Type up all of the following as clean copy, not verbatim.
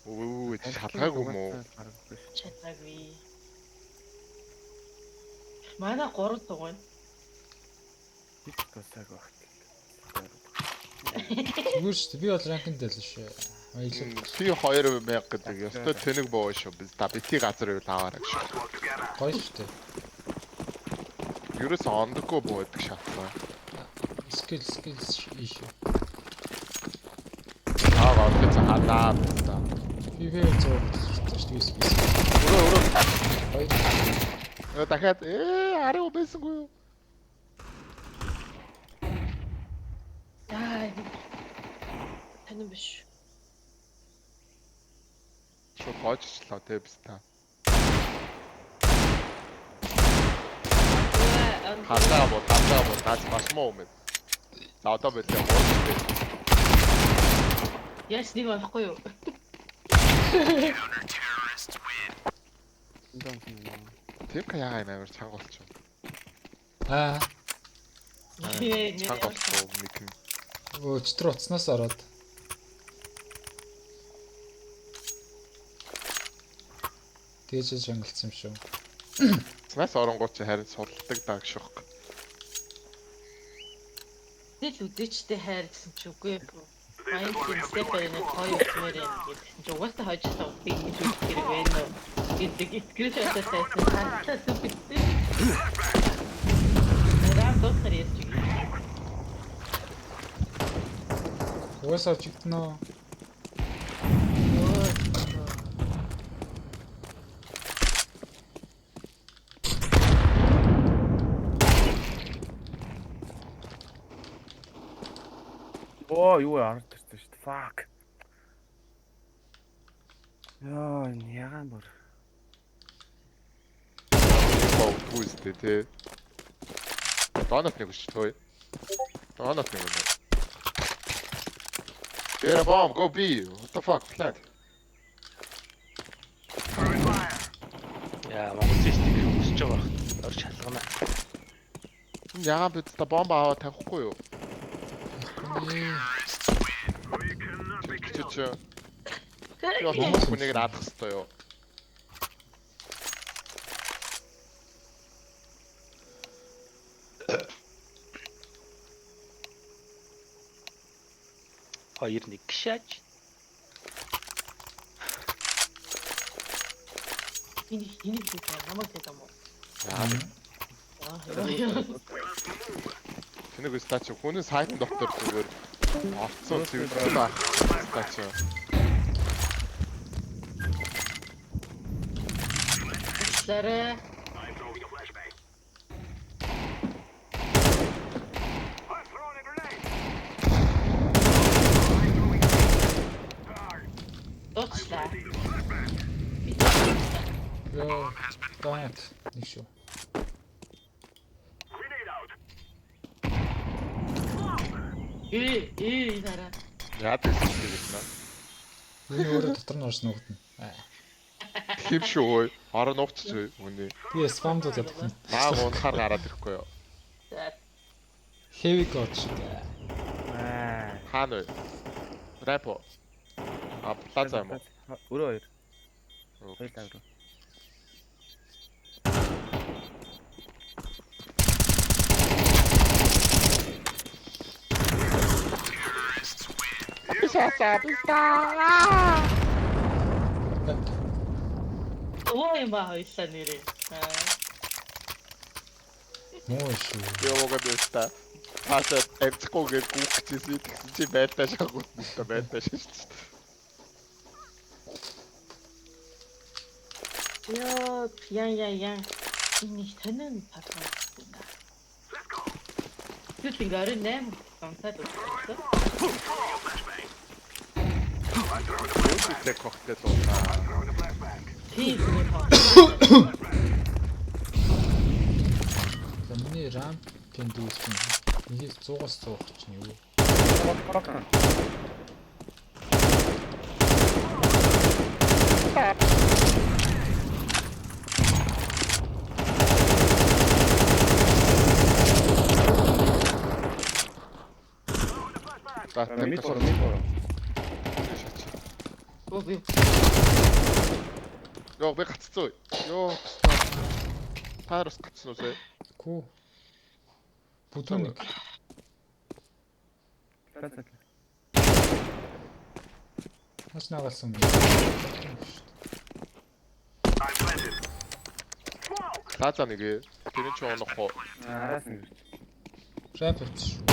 Өө шалгаагүй мó. Чадаагүй. Манай 3 дугуй. Бид тусааг багт. Зүгээр шүү дээ. Би бол ранкнд л шүү. Баялаг. Би 2000 гэдэг. Ёстой тэнэг боо шүү. Biz та бити газар юу аваарай гэж. Гоё шүү дээ. Ерөөс ондохгүй боо гэдэг шатлаа. Скил ишүү. Ордоц хадаа байна. Фивер зоо шүү дээ. Өрөө. Гоё. Дахиад арай байсангүй юу? Аа. Тань биш. Шо гооччлаа те biz та. Хадаа боо таач маш муу юм. За одоо бэлээ гоочтэй. Яс нэг болохгүй юу? Тэг яа амар чанга болчих. Аа. Чанга болчих нэг юм. Өчтөр уцнаас ороод. Тэгэж жангалцсан юм шүү. Цаас оронгууд чи харин судалдаг даа гэх шүүх. Тэл үдээчтэй хайр гэсэн чи үгүй юу? Майнкийн степээр нэг хоёр үгээр юм гэсэн чи угаасаа хожсон би гэж үтгэр байна уу? Гэдэг скриншоттой тайсан хатаа зүгтээ. Нараа доктор ярьж байгаа. Уусаа чигтноо. Оо юу ард төрсөн шүү дээ. Fuck. Яа, ягаан бүр. Боо үстэй те. Донот нэг шүү той. Донот нэг үнэ. Get a bomb, go B. What the fuck, flat. Яа, Монгол системийг хүсэж байгаа. Орч шалгана. Яагаад бид та бомб аваад тавихгүй юу? Чи хүнийг наадах хэрэгтэй юу? Хоёр нэг гişааж. Энэ зүйл намайг гэдэг юм уу? Тэнийг стач хүний сайтн доктор зүгээр орцсон зүйл байх. Стач. Сарэ. Дочлаа. Яа. Тонет. Нэг шүү. Нараа. Яа гэсэн юм бэ? Миний өөрөө дотор нь орсон нүгдэн. Тэм шүү. Орон уучч үний. Би спамдууд ядах нь. Баг унахаар гараад ирэхгүй юу? Heavy god шүү дээ. Хаана вэ? Рэпо. Плаза юм уу? Өрөө хоёр. Хоёр тавруу. Ой маа хоёлаа нэрээ. Муу шүү. Яваагаад байста. Хасаа амцгүйгээр гүгчээсээ тэгсэн чи байлтаа шахагт нүстэ байлтаа шээ. Яа, яа. Энэ тэнэн патаа. Тут играли не концерт. Тэг когтэй луунаа. Тийм. Миний рампын дүүс чинь нэг 100-аас 100 чинь юу? Өө би Йоо би гаццсан. Йоо. Таарс гацсан уу сая? Гүү. Бүдүүнийг бас нагалсан юм. Лаза нэг тэр чинь онох уу? Араас нь. Рамп авчих.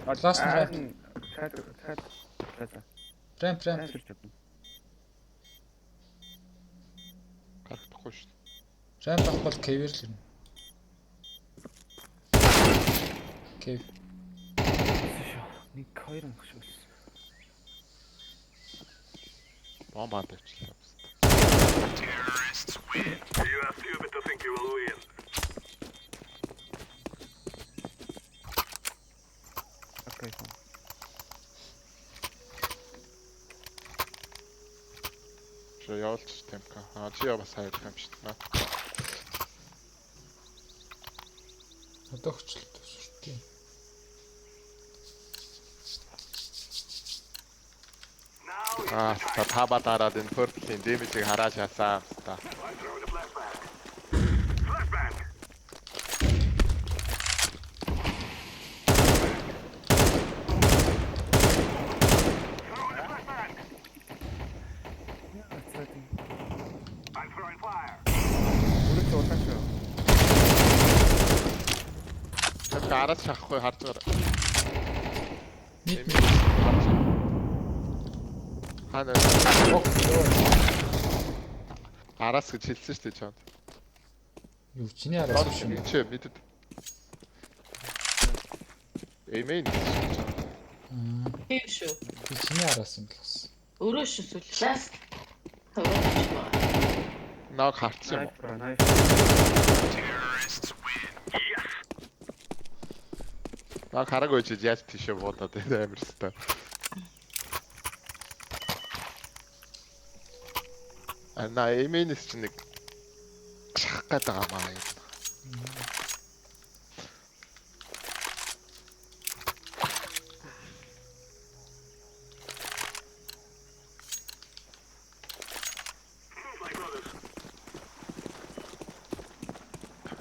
Ласт нь рамп. Рамп. Гарахгүй шүү. Рамп авах кевер л юм. Кев. Нэг хоёр мах шүү. Бомбанд авчлаа. Окей. Чи явуулч темка. Чи бас хайр юм шүү дээ. Одоо хөчлөлт шүү. Та бадараад энэ пөрплийн дэмэжийг хараад яасан та. Тэг араас шахахгүй харж байгаа. Нийт Хана араас гэж хэлсэн шүү дээ чамд. юу чиний араас биш юм. Чи мэдэд. Эмэн. тийм шүү. Би чиний араас юм л бас. Өөрөө шүү сүлээс. Хаваа. Наг харцсан юм. Наг хараагүй чи яаж тийшээ буудаад энэ амирстай. На эмэнэс чи нэг шахах гээд байгаа маа юм.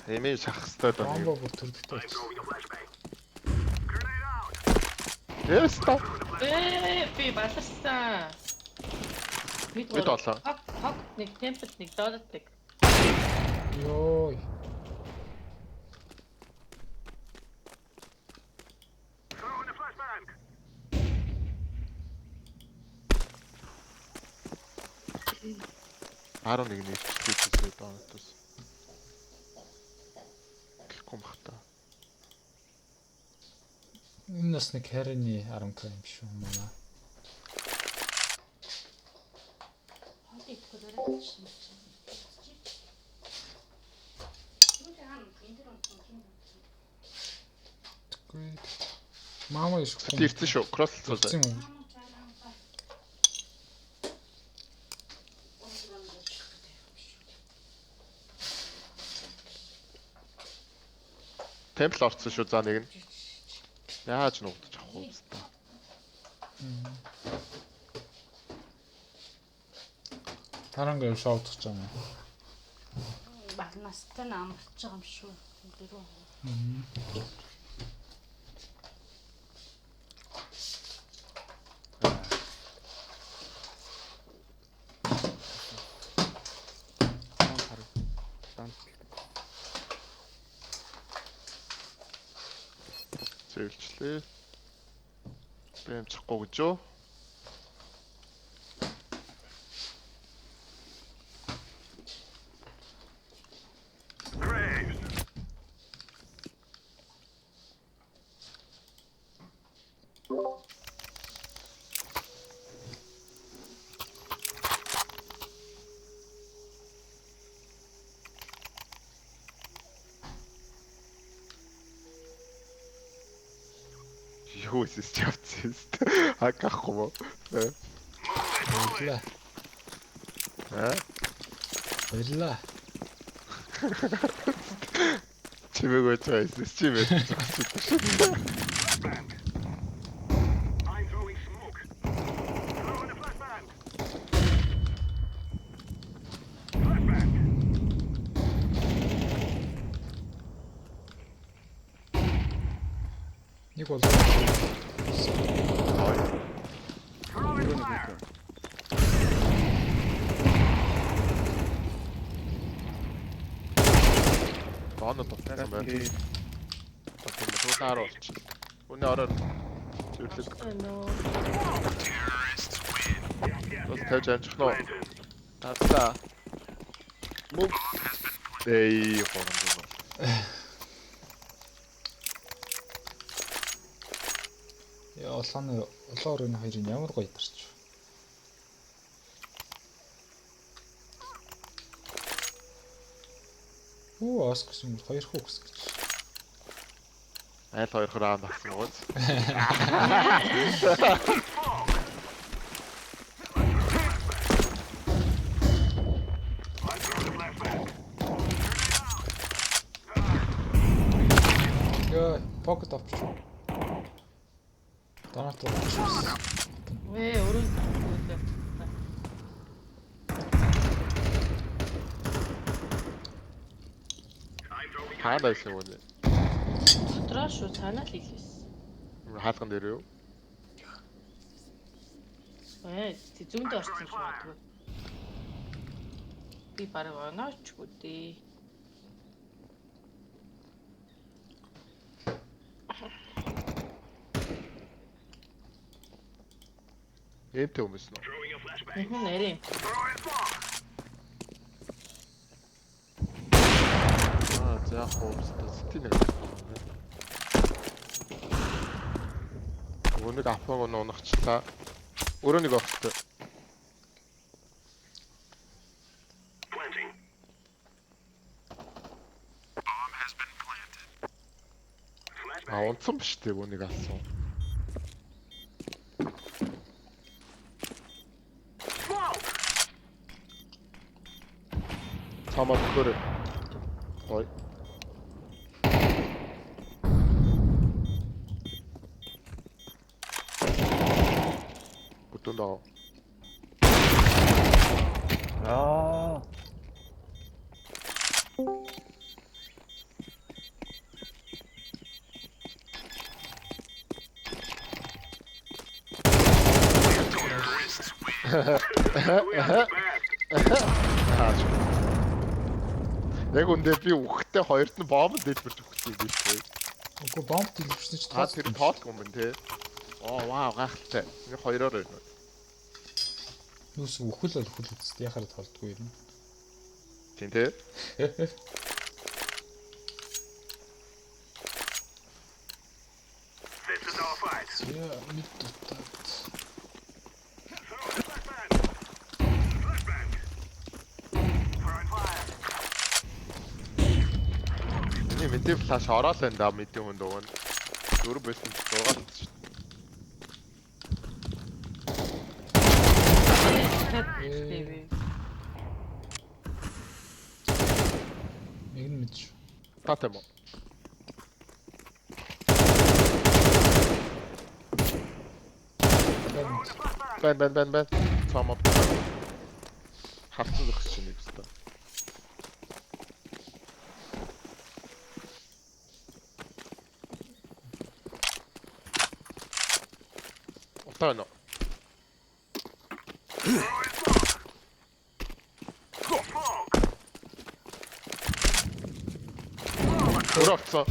Эмэн шахах хэрэгтэй даа. Бомбо бүр төрдөгтэй байж. Яста. Би баларсан. Бид олоо. Хак нэг темпл нэг дооддаг. Йой. Арон нэг нэвчтэй доонтос. Гэхгүй бахта. Энэ бас нэг харины 10к юм шүү манай. Мама иш. Тэрсэн шүү. Кросс цуусаа. Темпл орсон шүү за нэг нь. Яаж нуугдчих авах вэ та. Тарангаа шоудах юм. Багнастай амарч байгаа юм шүү. Дөрөв. Зөвлчлээ. Би амжихгүй гэж юу? Юу хийс чавцсан. Хакахгүй мó. Баярлаа. Баярлаа. Чимээгөө цайс чимээ. Нэг бол Бааны тутсан байна. Тутаар болчих. Үний ороор зөвлөг. Тус тааж амжих нөө. Татаа. Мөг. Эй, хоромдоо. яа улааны улаан өрөөний хоёрын ямар гоё тарч. Оо аскс юм хоёр хөөс гэж. Айл хоёр хураа багсан уу? Яа, pocket авчих. Танаас авчих. Өрөө. Хаа байсан үү? Дотроо шүү цаанаа л хийлээс. Хаалган дээр юу? Зүүнд орсон юм шиг. Би бараг оноочгүй дээ. Эмтэй хүмүүс нөө. Нэрээ. За хоомстой сэтинэг. Өнөг апаг унахчлаа. Өөрөө нэг огттой. Унтсан биш үү үнийг алсан. Самат көрөө. Ой. Бүтэн даа. Аа. Яг үндэ би үхтэй хоёрт нь бомб дэлбэрч өгсөн юм биш үү? Үгүй бомб дэлбэрсэн чи Та тэр тоолгүй юм те. Оо вау гахалтай. Нэг хоёроор байна. Юус үхэл бол үхэл үст яхаар толдгүй юм. Тийм те. Яа мэд дутаад. Миний мэдээ флаш ороод байна да мэдээ хүнд өгөн. Дөрөв байсан ч дуугаад шүү. Нэг нь мэдж. Татам уу? Бэн. Цаамаа. Хартсан зогсож байна юм байна. Отаано. Ураарцаа.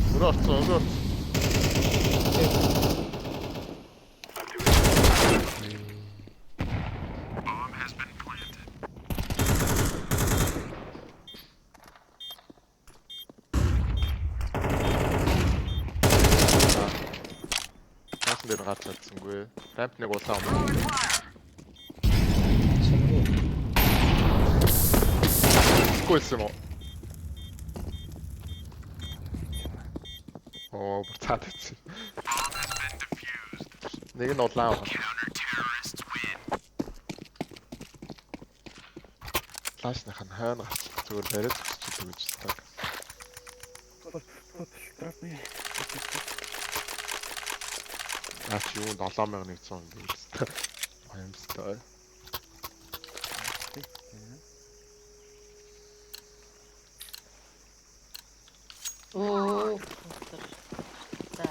Дээр гарч чадсангүй. Рамп нэг улаан юм. Гүйсэн юм. Оо, буцаад ицсэн. Нэг нь улаан. Флашных нь хойно гарч зүгээр бариад зогсчихдаг гэж байна. Аач юу 7100 гэвэлтэй. Аямстай. Оо. За.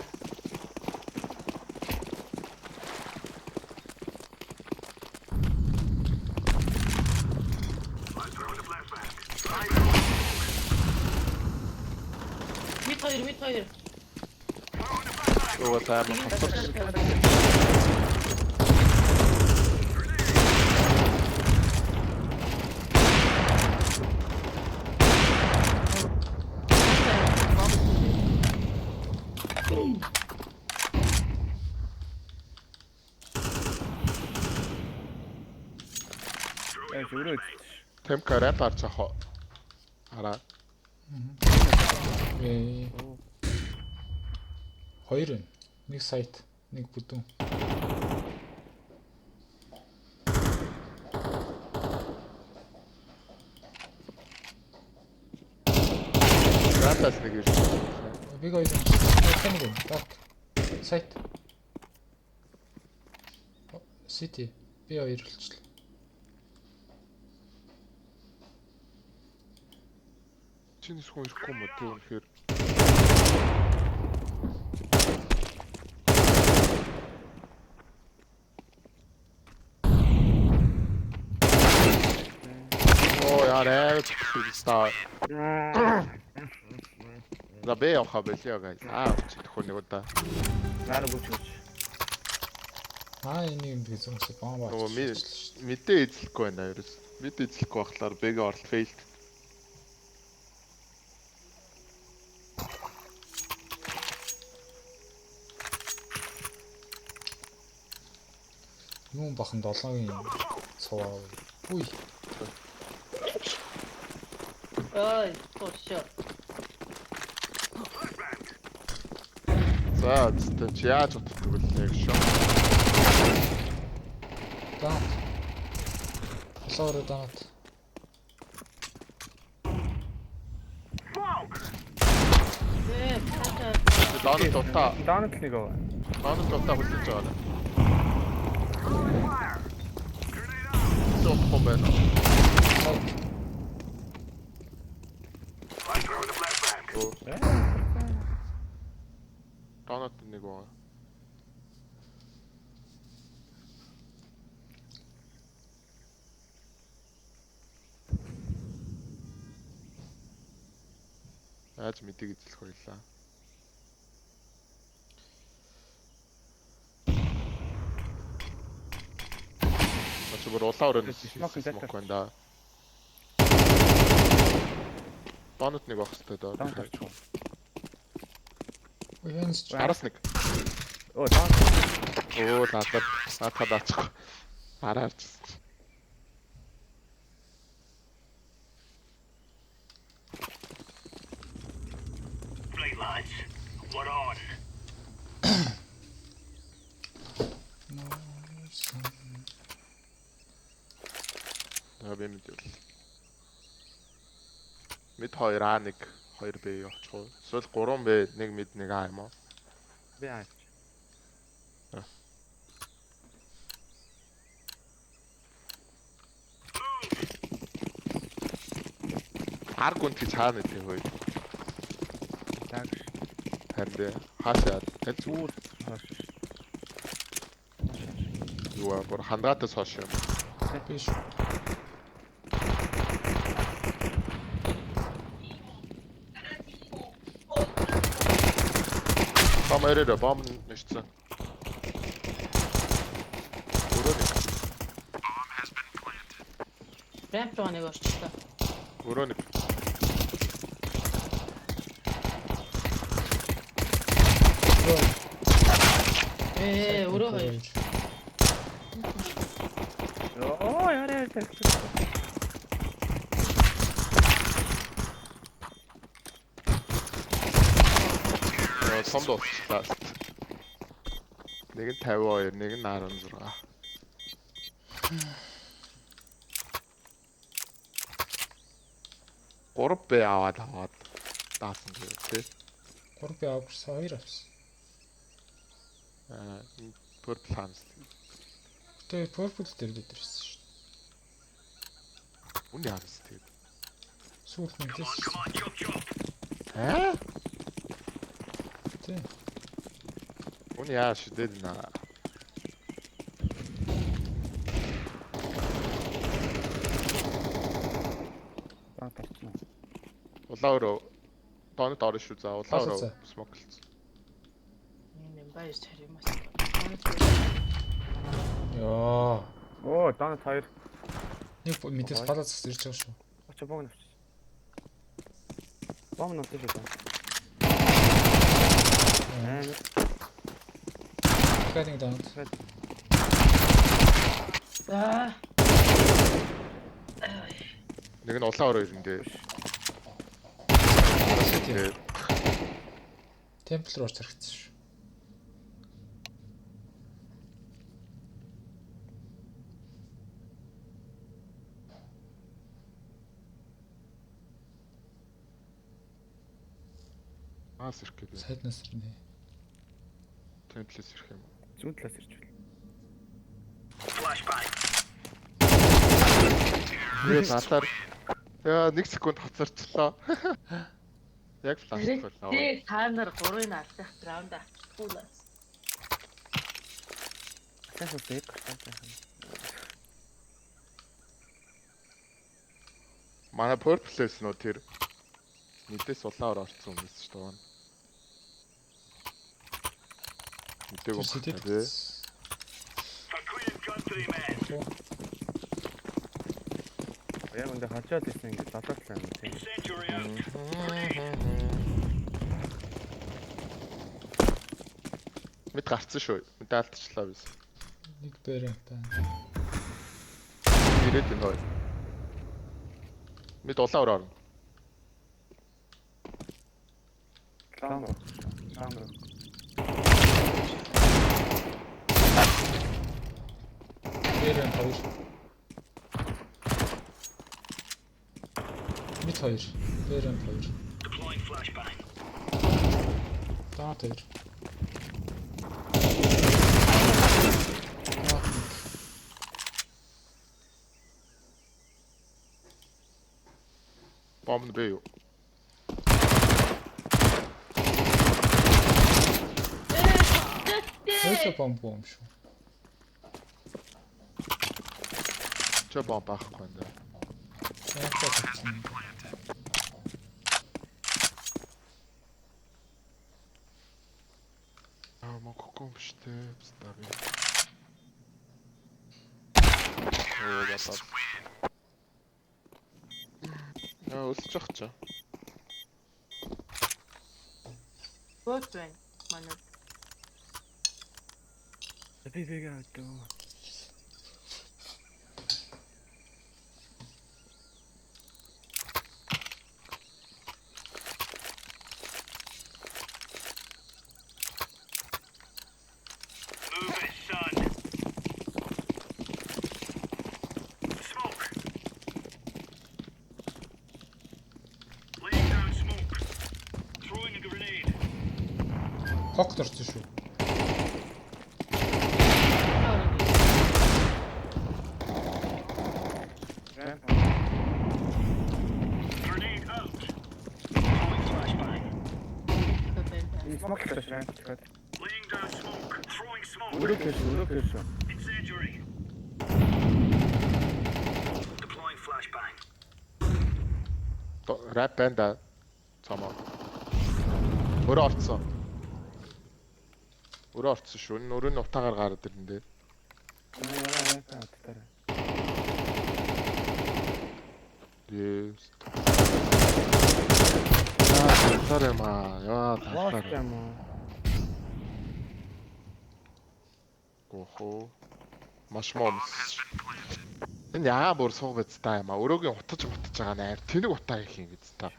хоёр. Ууга таймаа хоцорч. Өөрөө Темка рэп арч ах. Араа. Ээ. Хоёр нь. Нэг сайт, нэг бүдүүн. Гратас нэг ирж. Биг хоёр. Тэнэг. Так. Сайт. Сити. Би хоёр болчихлоо. Чиний хүн ирэхгүй юм уу тийм үнэхээр. Оо яарэ стаа. Забэ явах байлаа гай. Чихгүй нэг удаа. наар бүч. Энийг юм гэж зөвхөн бомб Нөгөө авчихсан. мэдээ эзлэхгүй байна ерөөс. Мэдээ эзлэхгүй байхлаар бэг орл фейлд. Юм бахан 7-гийн цуваа. Үй. Ой, тошо. За зөв чи яаж утдаг вэ яг шүү. Даа. Лоор даат. Донт тутаа. Даант нэг аа. Донт тутаа хүлээж байгаа. Сохом байна. Донт нэг аа. Яаж мэдээг эзлэх байлаа. Зүгээр улаан өрөөнд мок байна да. Донт нэг байх хэрэгтэй даа. Янс Араас нэг. Оо даант. Оо наатад аачих. Араарч. Бэмэдэл. Мэд 2A1 2B явчих уу? Эсвэл 3B 1 мэд 1A юм уу? Би аач. Аргунд гэж хаана тий хөөе. Так. Харин хаашаа тэр Зүгээр. юу бүр хандаатаас хойш юм. биш. Камерээр бомб нэшсэн. Рамп руу нэг орчлоо. Өрөө нэг. Өрөө хоёр. Оо яарэ так. Сомд болчихлаа. Нэг нь 52, нэг нь 16. Гурав бэ аваад даасан гэв тий. 3 би авсан 2 авсан. Purple Hands. Тэгээ purple дээр бид ирсэн шүү. Үний хаанс тэгээд. Сүүлд нь тийш. Тий. Үний яаш дээд наа. Даант. Улаан өрөө Тоног орно шүү за улаа Асууцаа. ороо смоклц. Энэ баяр царимаас. Ёо. Оо, донот 2. Нэг мэдээс палац ирж байгаа шүү. Очо бог навч. Бог навч шүү. Гадинг даунт. За. Нэг нь улаа ороо ирэндээ. Темпл руу орж харагдсан шүү. Аас ирэх гэдэг. Сайднаас ирнэ. Темплээс ирэх юм. Зүүн талаас ирж байна. Би талаар яа 1 секунд хоцорчлоо. Яг флаш боллоо. Тэ та нар 3-ыг алдах раунд авчихгүй л. Асаас дээг гартаа. Манай purple-с нөө тэр мэдээс улаар орсон хүмүүс шүү дээ. Мэдээг Сэтэд. ухтаа тий. Яг өндө хачаад ирсэн ингэ далаатлаа юм тийм. Мэд гарцсан шүү. Мэд алдчихлаа биш. Нэг бэрэн байна. Ирээд энэ хоёр. Мэд улаа ороо. Таамаа. Бэрэн 2. Мид 2. Бэрэн 2. Даунт 2. Бомб бэ юу? Өсө бомб шүү. Чо бомб байхгүй энэ. Яахаа татсан. Мокком биштэй. Стаби. Оо япаа. Өсөж ах чаа. Бот байна. Манай Би вега дөө. Хогт орсон шүү. Энэ смоклаа шээ. Өрөөгөөш. Рэп банда. Цамаа. Өрөө орцсон. Өрөө орцсон шүү. Энэ өрөөний утаагаар гараад ирэндээ. Yes. Тарема. Яа, тасаар. Охоо. Маш момс. Энэ яа бүр сууг биз та юм а. Өрөөгийн утаж байгаа нээр. Тэнэг утаа их юм биз та.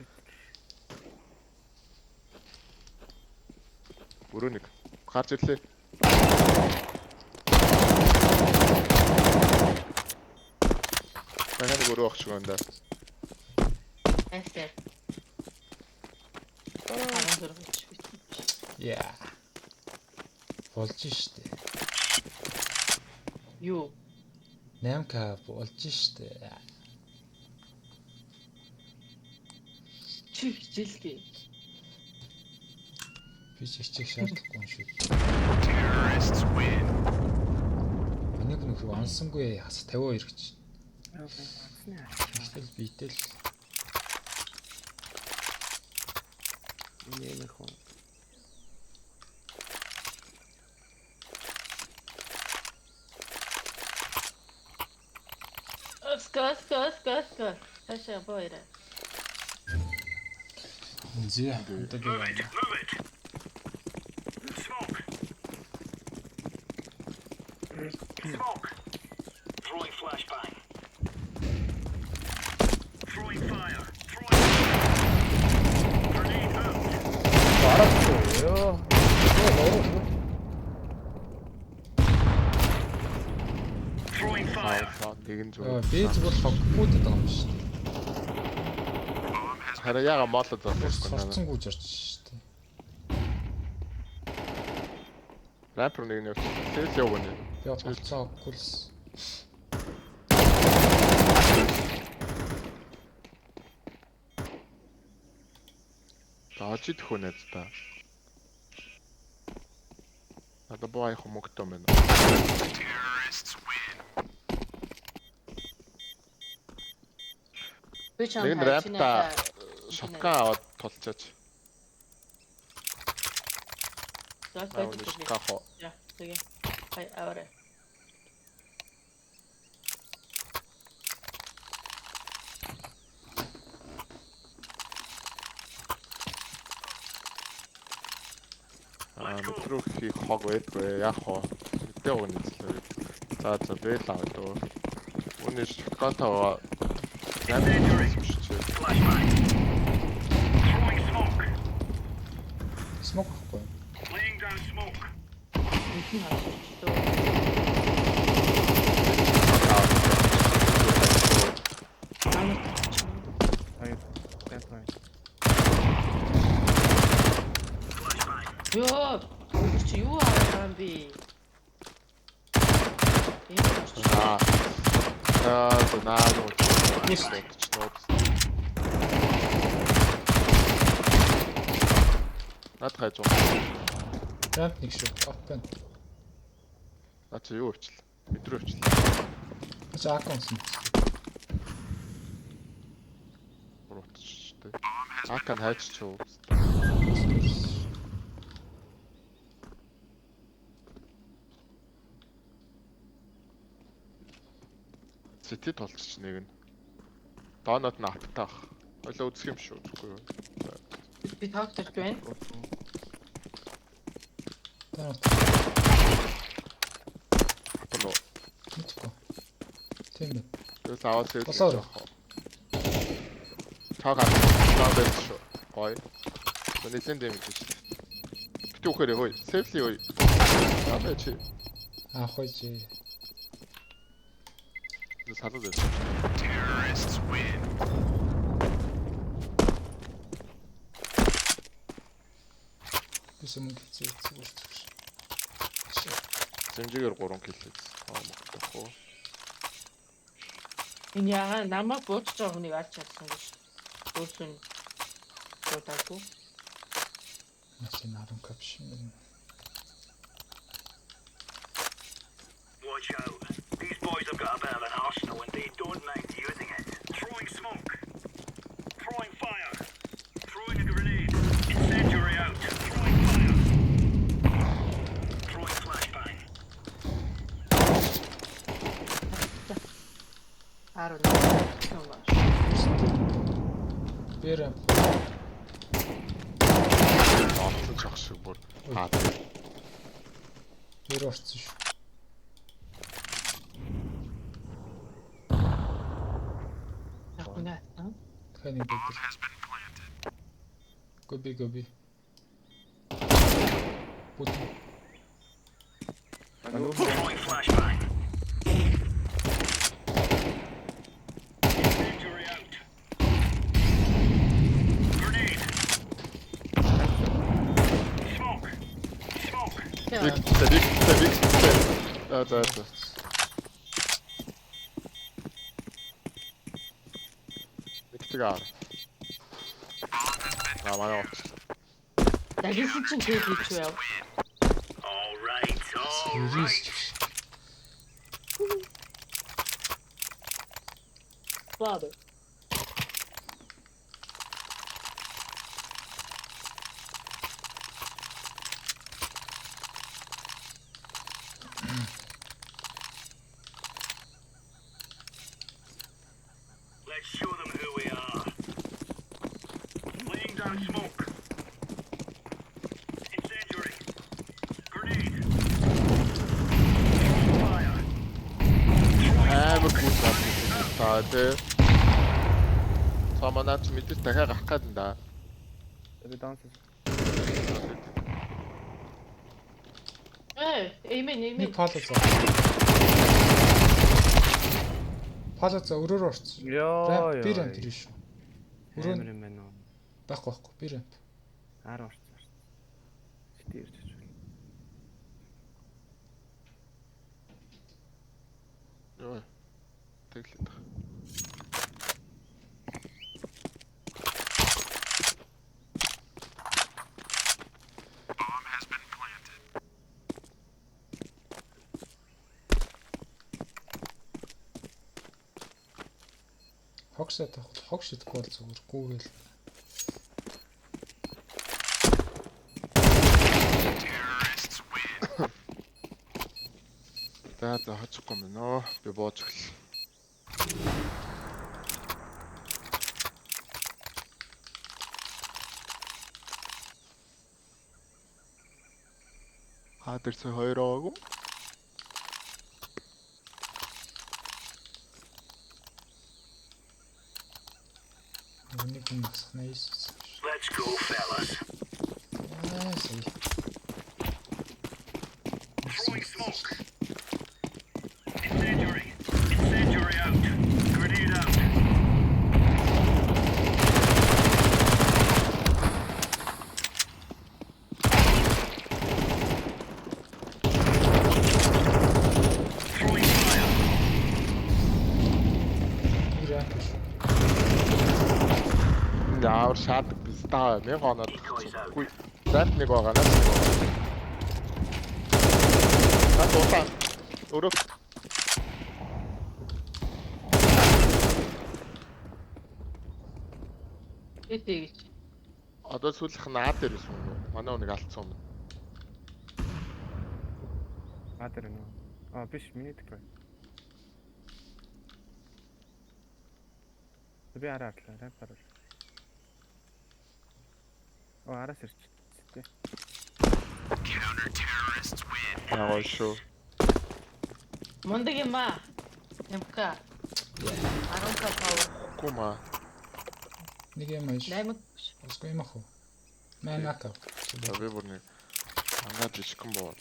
Өрөөнийг гарч ирлээ. Дахиад өрөө ах шиг байна да. эсэ. Яа. Болж штэ. Юу? 8К болж штэ. Чи хичээлгээ. Би ч хичээх шаардлагагүй юм шүү. Энийг нөхөр онсонгүй хас 52 гэж. Тэгтэл битэл Нэмэх хүн. Öska. Taşa boyra. Зэ. Одоо би яана. 알았어요. Нэгэн Яа, зүг. би зүгээр логгууд байгаа юм шүү дээ. Хараа яга моолод болсон. Сурцсангүй жарч шүү дээ. Рэпер нэг нь тэгэл явгана. Би болцоо авахгүй л. Таачи төхөнэд та. Надад боо яг хүмүүстөө мэн. Би чам Нэг нь рэпта шотган аваад тулчаач. Шотган. Ja, sige. Hej, avre. Метро хийх хог байдгүй яах вэ? Мэдээ өгнө зүйлээ. За бэл аваа дөө. Үүний шоколатаа Смок ахгүй. Bütün hafta. Hayır. Ben hayır. Yo, bu юу аа би. наагүй. Наад хайж байгаа. Рамп нэг шүү. Аппен. Наа чи юу өвчлээ? Метро өвчлээ. Ачаа аккаунт. Урутчтэй. Акан хайж чуу. Сити толчч нэг нь. Доонод нь автаах. Ойлоо үзэх юм шүү. Үгүй юу? Би тавтарч байна. Тоо. Мэдгүй. Тийм ээ. Тэгээс аваад сэрэл. Босоо. Тагаа. Таавал шүү. Гой. Нэлээд дэмэж шүү. Битүү хөрөө хой. Сэфли хой. Аваа чи. Хойжи. Салуу дээ. Бисэм зүгээр. Зэмжигээр 3 кил хийсэн. Мохтох уу. Энэ яга намайг буучж байгаа хүнийг алж чадсан гэж. Өөрсөн бодаагүй. Машин 10 капшин. Watch out. These boys have got a bit of an arsenal and they don't mind using it. Throwing smoke. Throwing fire. Throwing a grenade. Incendiary out. Throwing fire. Throwing flashbang. I don't know so much. Бэр. Оцсон зах шиг бүр. Бэр орсон шүү. Таны бэлдэл. Гоби. Бут. Throwing flashbang. Incendiary out. Grenade. Smoke. Биг. За. Бигтгаа. Манай очлоо. Дагсан чинь тэр хийж байв. All right. Father. Show them who we are. Laying down smoke. Incendiary. Grenade. Fire. Амар гүн таа тий. Саманаач мэдээс дахиад гарах гээд энэ да. Би даунс. Эймэн. Нэг палаза. Палаза өрөөр орсон. Йоо. Би рамп ирж шүү. Өрөө Өрөө юм байна уу? байхгүй. Би рамп. 10 орсон. Сити ирж байна. Йоо. Тэглээд. Хогсоо тавах. Хог шидэхгүй бол зүгээр гүүгээл. За хоцохгүй юм нөө. Би бууж эхэллээ. Хадэрсэ 2 аваагүй. Нэг юм насах найс. Let's go, fellas. Сэй. Throwing smoke. Incendiary. Incendiary out. Grenade out. Throwing fire. Би рамп шүү. Энэ аавар шаадаг пистаа 1000 оноод. Үгүй. Зат нэг байгаа наа. Таа. Өрөө. Эдэгч. Одоо сүүлийнх нь аад дээрээс юм уу? Манай нэг алдсан юм. Адэр нөө. Биш миний дэх. Би араа артлаа. Рамп араа. Араас ирч. Тэ. Аа шүү. Мундаг юм ба. Ямка. 10 капаа. Кума. Нэг юм ааш. 8. Усгүй юм ах уу? Манакав. Би бүр нэг ангаад жишгэн боо.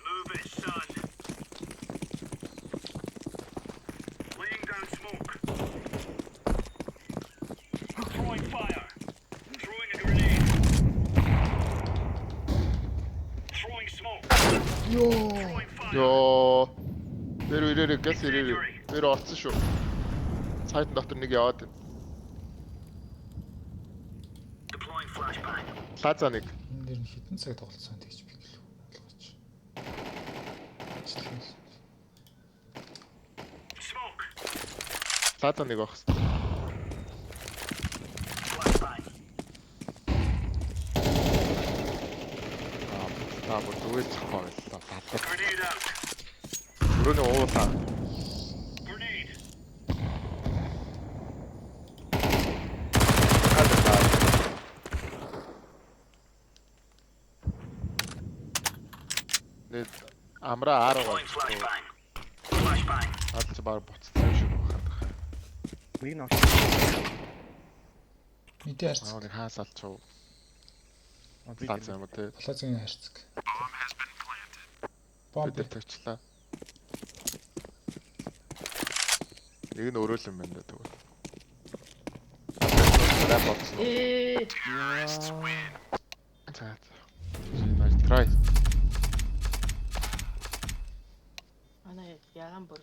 Move it, son. Laying down smoke. Throwing fire. Throwing a grenade. Throwing smoke. Throwing fire. Йоо. Ирээ гэс ирээ. Тэр орсон шүү. Сайдын дотор нэг яваад байна. Deploying flashbang. Лаза нэг. Энэ дэр нь хитэн цаг тоглосон тэгж би гэлээ. Ойлгооч. Smoke. Лаза нэг байх хэвээр. Flashbang. Аа бүр зүгээр цахгүй байлаа. Лаза. Grenade out. Өрөөний уулаа. Grenade. Нэг амраа арга. Deploying flashbang. Flashbang. Адч баг буцсан шүү байна. Нэг нь Мэдээ харцаг. Аа нэг хаасаал чуу. би Лаза юм уу те. Плазын харцаг. Бомб. Бид тавьчлаа. Нэг нь өрөөл юм байна тэгвэл. Рэп боцсон. За. Nice try. Ана яган бүр.